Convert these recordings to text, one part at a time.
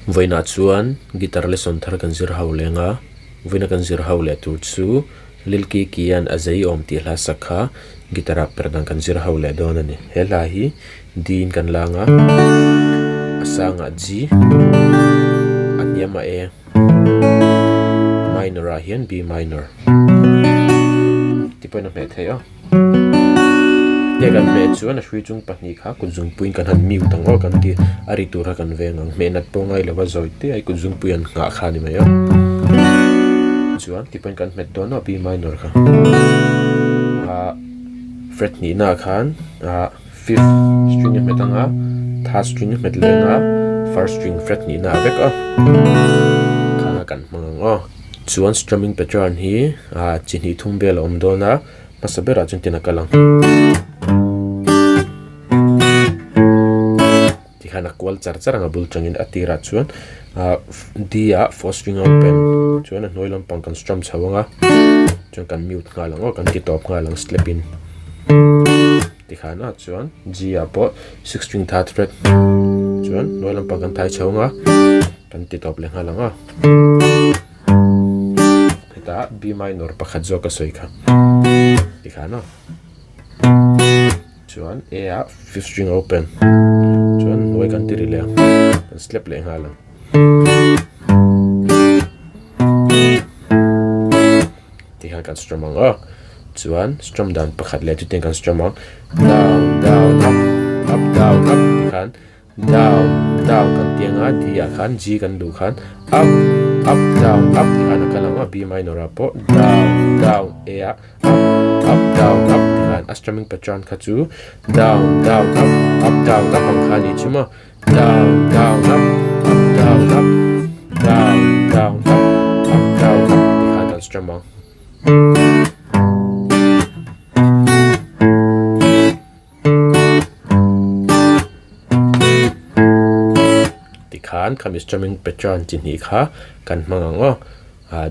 voina chuan guitar lesson thar kan zir ho lenga voina kan zir ho le tur chu lil KIKI an AWM ti hla sakha gitara Perhdan kan zir ho le don ani hela hi din kan langa asanga G anyama E minor a hian B minor ti point of theo ya kan me chuan a hrui chung pahnih kha kunjung puin kan han miu tango kan ti ari tura kan vengang menat pongai lewa zoite ai kunjung puian nga khani mai yo chuan ti point kan met dono B minor kha fret ni na khan fifth string metanga third string met lenga first string fret ni na vek a khana kan mango chuan strumming pattern hi chini thumbel om dona pasabera chuntina kalang ti khana kwal char charanga bul changin atira chuan dia fourth string open chuan noilam pang kan strum chawanga chuan kan mute ngalang kan ti top ngalang slap in ti khana chuan G a po sixth string third fret chuan noilam pang kan thai chawanga kan ti top le ngalanga ta B minor pakhat zo ka soi kha ti khana chuan A a fifth string open chuan noi kan ti rile kan slap le ngalang ti kha kan strum ang chuan strum down pakhat le tu ten kan strum ang down down up down up ti khan down down kan tianga D a khan G kan du khan up down up ti khan kalanga B minor a po down down A a up down up ti khan a strumming pattern kha chu down down up down up ang khani chuma down down up down up down down up down up ti khan kan strum ang khan kami strumming pattern chin hi kha kan mangango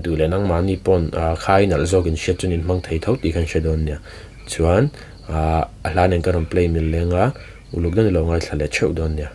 du le nang mani pon khai nal zogin shet chunin mang thei tho ti kan shedon nia chuan a hlan en karam play mil lenga uluk dan lo ngai thlale cheu don nia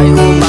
I